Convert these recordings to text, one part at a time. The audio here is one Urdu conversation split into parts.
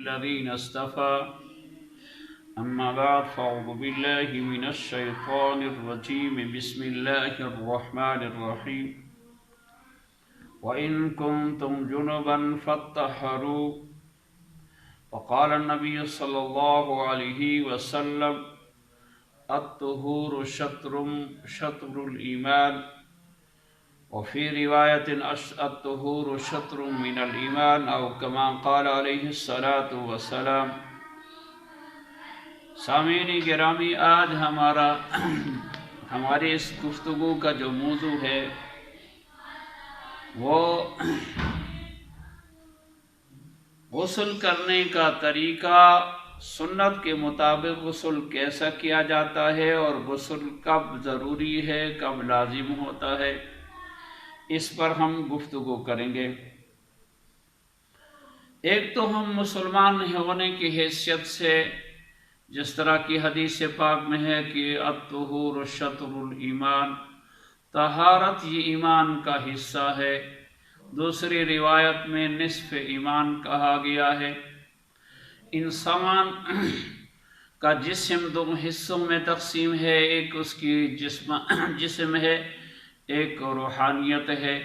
الذين اصطفى أما بعد فأعوذ بالله من الشيطان الرجيم بسم الله الرحمن الرحيم وإن كنتم جنبا فاطهروا وقال النبي صلى الله عليه وسلم الطهور شطر الإيمان وفي رواية الطهور شطر من الإيمان أو كما قال عليه الصلاة والسلام۔ سامعین گرامی، آج ہمارے اس گفتگو کا جو موضوع ہے وہ غسل کرنے کا طریقہ، سنت کے مطابق غسل کیسا کیا جاتا ہے اور غسل کب ضروری ہے، کب لازم ہوتا ہے، اس پر ہم گفتگو کریں گے۔ ایک تو ہم مسلمان ہونے کی حیثیت سے، جس طرح کی حدیث پاک میں ہے کہ الطہور شطر الایمان، طہارت یہ ایمان کا حصہ ہے۔ دوسری روایت میں نصف ایمان کہا گیا ہے۔ انسان کا جسم دو حصوں میں تقسیم ہے، ایک اس کی جسم ہے، ایک روحانیت ہے۔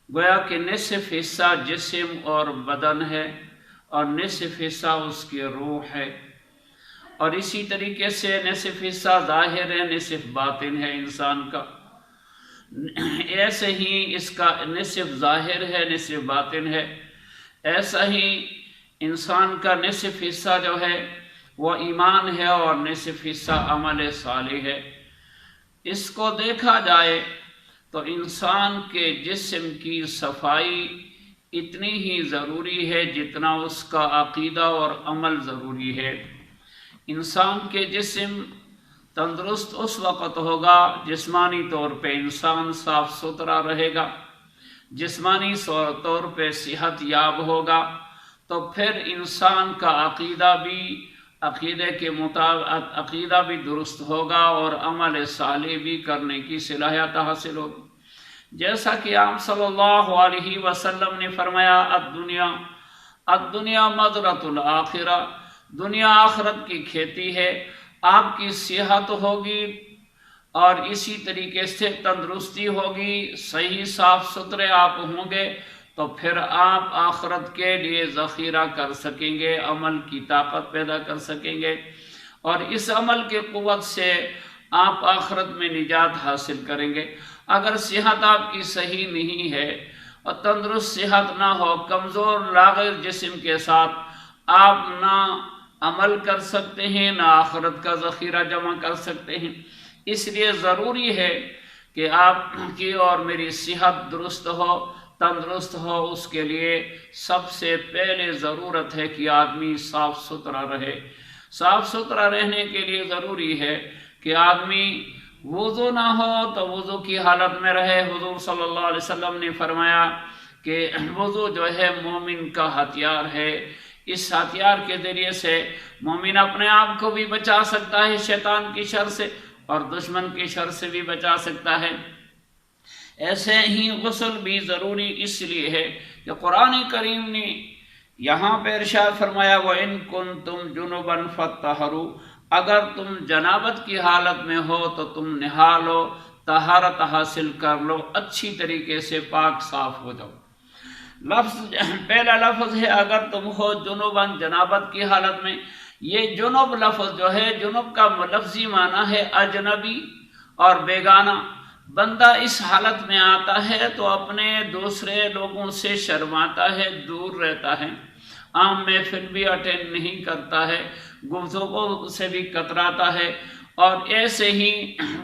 گویا کہ نصف حصہ جسم اور بدن ہے اور نصف حصہ اس کی روح ہے، اور اسی طریقے سے نصف حصہ ظاہر ہے، نصف باطن ہے انسان کا۔ ایسے ہی اس کا نصف ظاہر ہے، نصف باطن ہے۔ ایسا ہی انسان کا نصف حصہ جو ہے وہ ایمان ہے اور نصف حصہ عمل صالح ہے۔ اس کو دیکھا جائے تو انسان کے جسم کی صفائی اتنی ہی ضروری ہے جتنا اس کا عقیدہ اور عمل ضروری ہے۔ انسان کے جسم تندرست اس وقت ہوگا، جسمانی طور پہ انسان صاف ستھرا رہے گا، جسمانی طور پہ صحت یاب ہوگا، تو پھر انسان کا عقیدے کے مطابق عقیدہ بھی درست ہوگا اور عمل صالح بھی کرنے کی صلاحیت حاصل ہوگی۔ جیسا کہ آپ صلی اللہ علیہ وسلم نے فرمایا الدنیا مزرعۃ الآخرہ، دنیا آخرت کی کھیتی ہے۔ آپ کی صحت ہوگی اور اسی طریقے سے تندرستی ہوگی، صحیح صاف ستھرے آپ ہوں گے، تو پھر آپ آخرت کے لیے ذخیرہ کر سکیں گے، عمل کی طاقت پیدا کر سکیں گے، اور اس عمل کی قوت سے آپ آخرت میں نجات حاصل کریں گے۔ اگر صحت آپ کی صحیح نہیں ہے اور تندرست صحت نہ ہو، کمزور لاغر جسم کے ساتھ آپ نہ عمل کر سکتے ہیں، نہ آخرت کا ذخیرہ جمع کر سکتے ہیں۔ اس لیے ضروری ہے کہ آپ کی اور میری صحت درست ہو، تندرست ہو۔ اس کے لیے سب سے پہلے ضرورت ہے کہ آدمی صاف ستھرا رہے۔ صاف ستھرا رہنے کے لیے ضروری ہے کہ آدمی وضو نہ ہو تو وضو کی حالت میں رہے۔ حضور صلی اللہ علیہ وسلم نے فرمایا کہ وضو جو ہے مومن کا ہتھیار ہے۔ اس ہتھیار کے ذریعے سے مومن اپنے آپ کو بھی بچا سکتا ہے شیطان کی شر سے، اور دشمن کی شر سے بھی بچا سکتا ہے۔ ایسے ہی غسل بھی ضروری اس لیے ہے کہ قرآن کریم نے یہاں پہ ارشاد فرمایا وَإِن كُنتُمْ جُنُبًا فَاطَّهِرُوا، اگر تم جنابت کی حالت میں ہو تو تم نہا لو، طہارت حاصل کر لو، اچھی طریقے سے پاک صاف ہو جاؤ۔ پہلا لفظ ہے اگر تم ہو جنوباً، جنابت کی حالت میں۔ یہ جنوب لفظ جو ہے، جنوب کا لفظی معنی ہے اجنبی اور بیگانہ۔ بندہ اس حالت میں آتا ہے تو اپنے دوسرے لوگوں سے شرماتا ہے، دور رہتا ہے، عام محفل بھی اٹینڈ نہیں کرتا ہے، گفتگو سے بھی کتراتا ہے، اور ایسے ہی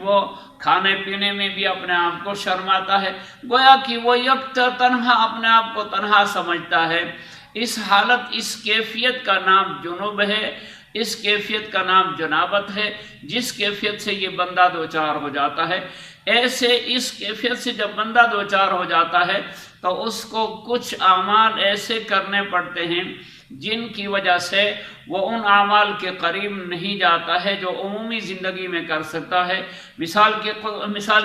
وہ کھانے پینے میں بھی اپنے آپ کو شرماتا ہے، گویا کہ وہ تنہا اپنے آپ کو تنہا سمجھتا ہے۔ اس حالت، اس کیفیت کا نام جنوب ہے، اس کیفیت کا نام جنابت ہے، جس کیفیت سے یہ بندہ دوچار ہو جاتا ہے۔ ایسے اس کیفیت سے جب بندہ دوچار ہو جاتا ہے تو اس کو کچھ اعمال ایسے کرنے پڑتے ہیں جن کی وجہ سے وہ ان اعمال کے قریب نہیں جاتا ہے جو عمومی زندگی میں کر سکتا ہے۔ مثال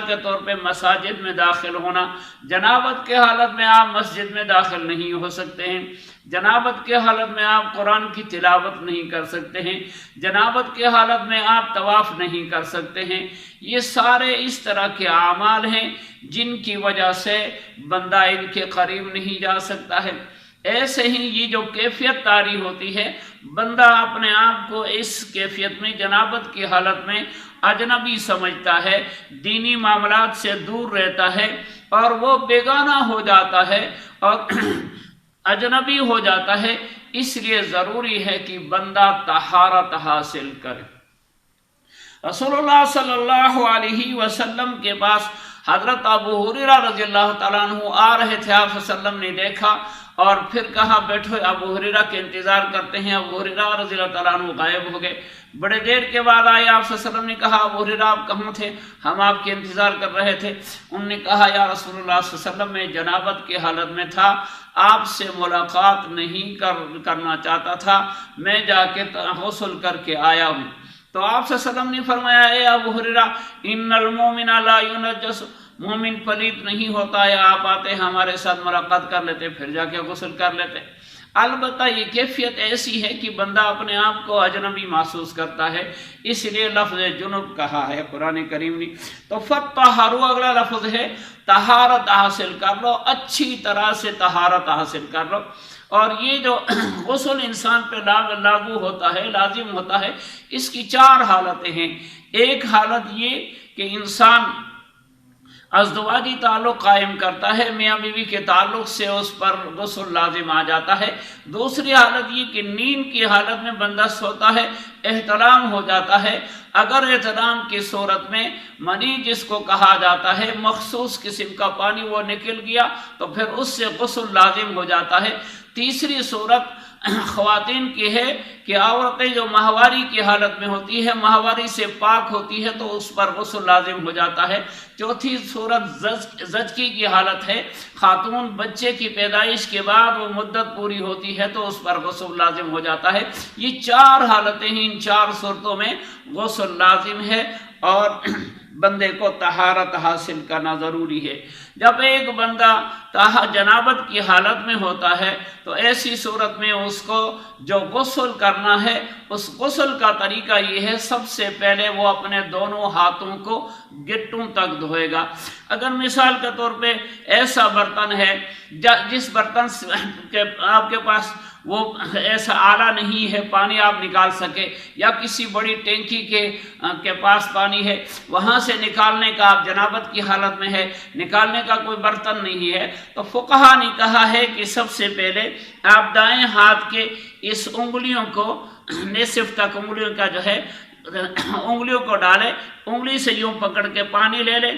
کے طور پہ مساجد میں داخل ہونا، جنابت کے حالت میں آپ مسجد میں داخل نہیں ہو سکتے ہیں، جنابت کے حالت میں آپ قرآن کی تلاوت نہیں کر سکتے ہیں، جنابت کے حالت میں آپ طواف نہیں کر سکتے ہیں۔ یہ سارے اس طرح کے اعمال ہیں جن کی وجہ سے بندہ ان کے قریب نہیں جا سکتا ہے۔ ایسے ہی یہ جو کیفیت طاری ہوتی ہے، بندہ اپنے آپ کو اس کیفیت میں جنابت کی حالت میں اجنبی سمجھتا ہے، دینی معاملات سے دور رہتا ہے اور وہ بیگانہ ہو جاتا ہے اور اجنبی ہو جاتا ہے۔ اس لیے ضروری ہے کہ بندہ طہارت حاصل کرے۔ رسول اللہ صلی اللہ علیہ وسلم کے پاس حضرت ابو ہریرہ رضی اللہ تعالیٰ عنہ آ رہے تھے، آپ صلی اللہ علیہ وسلم نے دیکھا اور پھر کہا بیٹھو، ابو ہریرہ کے انتظار کرتے ہیں۔ ابو ہریرہ رضی اللہ تعالیٰ عنہ غائب ہو گئے، بڑے دیر کے بعد آئے، آپ صلی اللہ علیہ وسلم نے کہا ابو ہریرہ آپ کہاں تھے؟ ہم آپ کے انتظار کر رہے تھے۔ انہوں نے کہا یا رسول اللہ صلی اللہ علیہ وسلم، میں جنابت کی حالت میں تھا، آپ سے ملاقات نہیں کرنا چاہتا تھا، میں جا کے غسل کر کے آیا ہوں۔ تو آپ صلی اللہ علیہ وسلم نے فرمایا اے ابو ہریرہ، ان المومن لا ینجس، مومن پلیت نہیں ہوتا ہے، آپ آتے ہمارے ساتھ ملاقات کر لیتے، پھر جا کے غسل کر لیتے۔ البتہ یہ کیفیت ایسی ہے کہ بندہ اپنے آپ کو اجنبی محسوس کرتا ہے، اس لیے لفظ جنب کہا ہے قرآن کریم نے۔ تو فطہروا اگلا لفظ ہے، طہارت حاصل کر لو، اچھی طرح سے طہارت حاصل کر لو۔ اور یہ جو غسل انسان پہ لاگو ہوتا ہے، لازم ہوتا ہے، اس کی 4 حالتیں ہیں۔ ایک حالت یہ کہ انسان ازدواجی تعلق قائم کرتا ہے، میاں بیوی کے تعلق سے اس پر غسل لازم آ جاتا ہے۔ دوسری حالت یہ کہ نیند کی حالت میں بندہ سوتا ہے، احتلام ہو جاتا ہے۔ اگر احتلام کی صورت میں منی جس کو کہا جاتا ہے، مخصوص قسم کا پانی وہ نکل گیا تو پھر اس سے غسل لازم ہو جاتا ہے۔ تیسری صورت خواتین کی ہے کہ عورتیں جو ماہواری کی حالت میں ہوتی ہے، ماہواری سے پاک ہوتی ہے تو اس پر غسل لازم ہو جاتا ہے۔ چوتھی صورت زچگی کی حالت ہے، خاتون بچے کی پیدائش کے بعد وہ مدت پوری ہوتی ہے تو اس پر غسل لازم ہو جاتا ہے۔ یہ 4 حالتیں ہیں، ان 4 صورتوں میں غسل لازم ہے اور بندے کو طہارت حاصل کرنا ضروری ہے۔ جب ایک بندہ جنابت کی حالت میں ہوتا ہے تو ایسی صورت میں اس کو جو غسل کرنا ہے، اس غسل کا طریقہ یہ ہے، سب سے پہلے وہ اپنے دونوں ہاتھوں کو گٹوں تک دھوئے گا۔ اگر مثال کے طور پہ ایسا برتن ہے جس برتن کے آپ کے پاس وہ ایسا آلہ نہیں ہے پانی آپ نکال سکے، یا کسی بڑی ٹینکی کے پاس پانی ہے، وہاں سے نکالنے کا آپ جنابت کی حالت میں ہے، نکالنے کا کوئی برتن نہیں ہے، تو فقہا نے کہا ہے کہ سب سے پہلے آپ دائیں ہاتھ کے اس انگلیوں کو نصف تک انگلیوں کا جو ہے انگلیوں کو ڈالیں، انگلی سے یوں پکڑ کے پانی لے لیں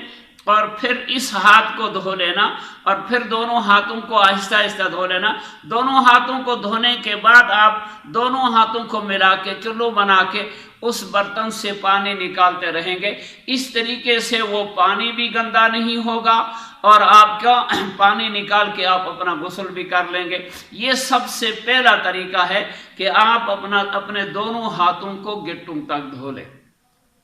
اور پھر اس ہاتھ کو دھو لینا اور پھر دونوں ہاتھوں کو آہستہ آہستہ دھو لینا۔ دونوں ہاتھوں کو دھونے کے بعد آپ دونوں ہاتھوں کو ملا کے چلو بنا کے اس برتن سے پانی نکالتے رہیں گے۔ اس طریقے سے وہ پانی بھی گندا نہیں ہوگا اور آپ کا پانی نکال کے آپ اپنا غسل بھی کر لیں گے۔ یہ سب سے پہلا طریقہ ہے کہ آپ اپنے دونوں ہاتھوں کو گٹوں تک دھو لیں۔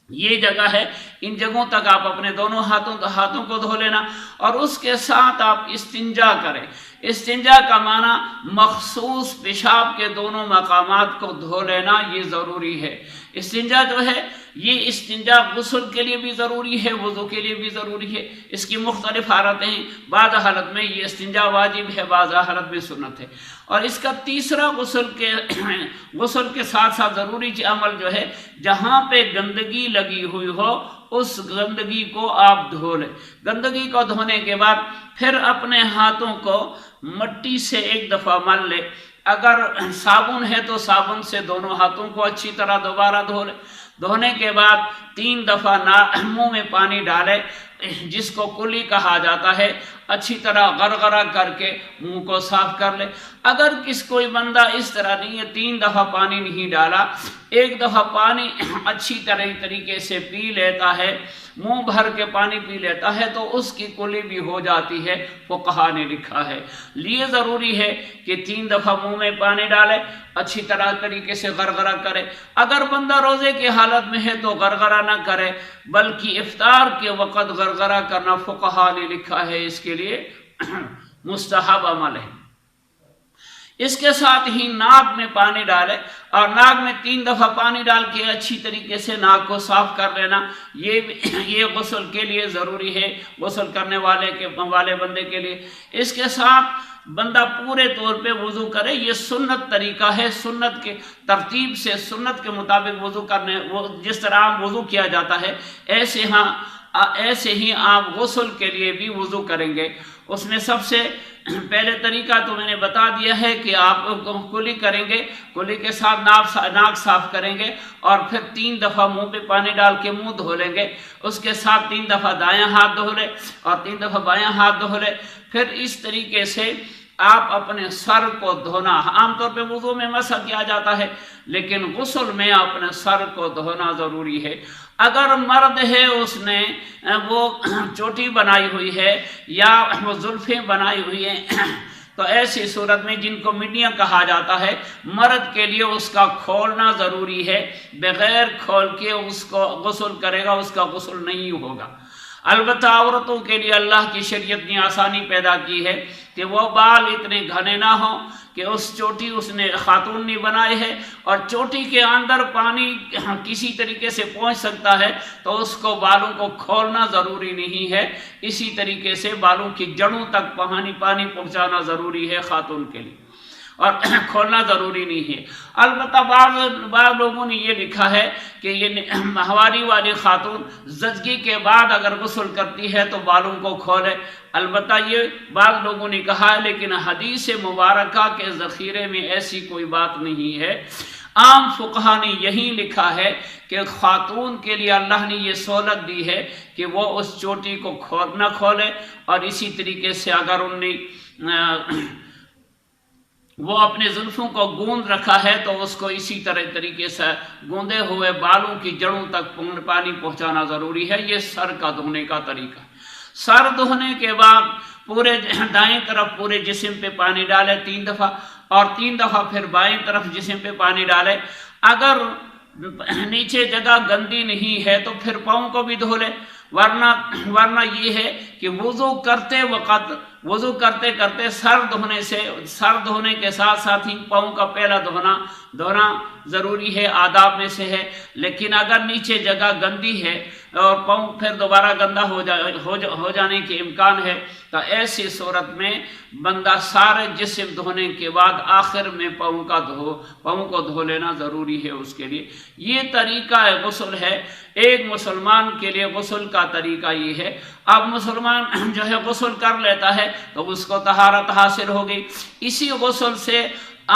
یہ جگہ ہے، ان جگہوں تک آپ اپنے دونوں ہاتھوں کو دھو لینا اور اس کے ساتھ آپ استنجا کریں۔ استنجا کا معنی مخصوص پیشاب کے دونوں مقامات کو دھو لینا، یہ ضروری ہے۔ استنجا جو ہے یہ استنجا غسل کے لیے بھی ضروری ہے، وضو کے لیے بھی ضروری ہے۔ اس کی مختلف حالتیں ہیں، بعض حالت میں یہ استنجا واجب ہے، بعض حالت میں سنت ہے۔ اور اس کا تیسرا غسل کے ساتھ ساتھ ضروری عمل جو ہے، جہاں پہ گندگی لگی ہوئی ہو اس گندگی کو آپ دھو لیں۔ گندگی کو دھونے کے بعد پھر اپنے ہاتھوں کو مٹی سے ایک دفعہ مل لے، اگر صابن ہے تو صابن سے دونوں ہاتھوں کو اچھی طرح دوبارہ دھو لے۔ دھونے کے بعد 3 دفعہ منہ میں پانی ڈالے، جس کو کلی کہا جاتا ہے، اچھی طرح غرغرہ کر کے منہ کو صاف کر لے۔ اگر کوئی بندہ اس طرح نہیں ہے 3 دفعہ پانی نہیں ڈالا، 1 دفعہ پانی اچھی طریقے سے پی لیتا ہے، منہ بھر کے پانی پی لیتا ہے، تو اس کی کلی بھی ہو جاتی ہے، فقہا نے لکھا ہے۔ لیے ضروری ہے کہ 3 دفعہ منہ میں پانی ڈالے، اچھی طریقے سے غرغرہ کرے۔ اگر بندہ روزے کی حالت میں ہے تو غرغرہ نہ کرے، بلکہ افطار کے وقت غرغرہ کرنا فقہا نے لکھا ہے اس کے لیے مستحب عمل ہے۔ اس کے ساتھ ہی ناک میں پانی ڈالے اور ناک میں 3 دفعہ پانی ڈال کے اچھی طریقے سے ناک کو صاف کر لینا، یہ غسل کے لیے ضروری ہے، غسل کرنے والے بندے کے لیے۔ اس کے ساتھ بندہ پورے طور پہ وضو کرے، یہ سنت طریقہ ہے، سنت کے ترتیب سے سنت کے مطابق وضو کرنے، جس طرح عام وضو کیا جاتا ہے ایسے ہی آپ غسل کے لیے بھی وضو کریں گے۔ اس میں سب سے پہلے طریقہ تو میں نے بتا دیا ہے کہ آپ کلی کریں گے، کلی کے ساتھ ناک صاف کریں گے اور پھر 3 دفعہ منہ پہ پانی ڈال کے منہ دھو لیں گے۔ اس کے ساتھ 3 دفعہ دایاں ہاتھ دھو لے اور 3 دفعہ بایاں ہاتھ دھو لے۔ پھر اس طریقے سے آپ اپنے سر کو دھونا، عام طور پہ وضو میں مسح کیا جاتا ہے، لیکن غسل میں اپنے سر کو دھونا ضروری ہے۔ اگر مرد ہے اس نے وہ چوٹی بنائی ہوئی ہے یا وہ زلفیں بنائی ہوئی ہیں، تو ایسی صورت میں جن کو مڈیاں کہا جاتا ہے، مرد کے لیے اس کا کھولنا ضروری ہے، بغیر کھول کے اس کو غسل کرے گا اس کا غسل نہیں ہوگا۔ البتہ عورتوں کے لیے اللہ کی شریعت نے آسانی پیدا کی ہے کہ وہ بال اتنے گھنے نہ ہوں کہ چوٹی اس نے خاتون نے بنائے ہے اور چوٹی کے اندر پانی کسی طریقے سے پہنچ سکتا ہے، تو اس کو بالوں کو کھولنا ضروری نہیں ہے۔ اسی طریقے سے بالوں کی جڑوں تک پانی پہنچانا ضروری ہے خاتون کے لیے، اور کھولنا ضروری نہیں ہے۔ البتہ بعض لوگوں نے یہ لکھا ہے کہ یہ ماہواری والی خاتون زچگی کے بعد اگر غسل کرتی ہے تو بالوں کو کھولے۔ البتہ یہ بعض لوگوں نے کہا ہے، لیکن حدیث مبارکہ کے ذخیرے میں ایسی کوئی بات نہیں ہے۔ عام فقہا نے یہی لکھا ہے کہ خاتون کے لیے اللہ نے یہ سہولت دی ہے کہ وہ اس چوٹی کو نہ کھولے، اور اسی طریقے سے اگر وہ اپنے زلفوں کو گوند رکھا ہے تو اس کو اسی طریقے سے گوندے ہوئے بالوں کی جڑوں تک پانی پہنچانا ضروری ہے۔ یہ سر کا دھونے کا طریقہ۔ سر دھونے کے بعد پورے دائیں طرف پورے جسم پہ پانی ڈالے 3 دفعہ، اور 3 دفعہ پھر بائیں طرف جسم پہ پانی ڈالے۔ اگر نیچے جگہ گندی نہیں ہے تو پھر پاؤں کو بھی دھو لے، ورنہ یہ ہے کہ وضو کرتے کرتے سر دھونے کے ساتھ ساتھ ہی پاؤں کا پہلا دھونا ضروری ہے، آداب میں سے ہے۔ لیکن اگر نیچے جگہ گندی ہے اور پاؤں پھر دوبارہ گندا ہو جانے کے امکان ہے، تو ایسی صورت میں بندہ سارے جسم دھونے کے بعد آخر میں پاؤں کو دھو لینا ضروری ہے اس کے لیے۔ یہ طریقہ غسل ہے۔ ایک مسلمان کے لیے غسل کا طریقہ یہ ہے۔ اب مسلمان جو ہے غسل کر لیتا ہے تو اس کو طہارت حاصل ہو گئی۔ اسی غسل سے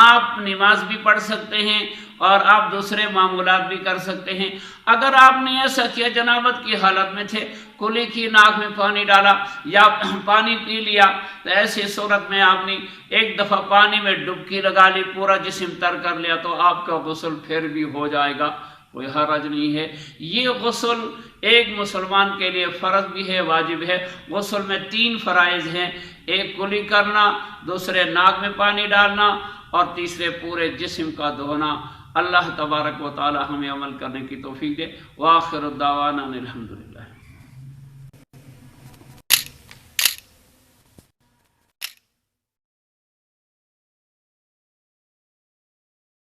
آپ نماز بھی پڑھ سکتے ہیں اور آپ دوسرے معمولات بھی کر سکتے ہیں۔ اگر آپ نے ایسا کیا جنابت کی حالت میں تھے، کلی کی ناک میں پانی ڈالا یا پانی پی لیا، تو ایسی صورت میں آپ نے 1 دفعہ پانی میں ڈبکی لگا لی، پورا جسم تر کر لیا، تو آپ کا غسل پھر بھی ہو جائے گا، کوئی حرج نہیں ہے۔ یہ غسل ایک مسلمان کے لیے فرض بھی ہے، واجب ہے۔ غسل میں 3 فرائض ہیں، ایک کلی کرنا، دوسرے ناک میں پانی ڈالنا، اور تیسرے پورے جسم کا دھونا۔ اللہ تبارک و تعالی ہمیں عمل کرنے کی توفیق دے۔ وآخر الدعوانا الحمدللہ۔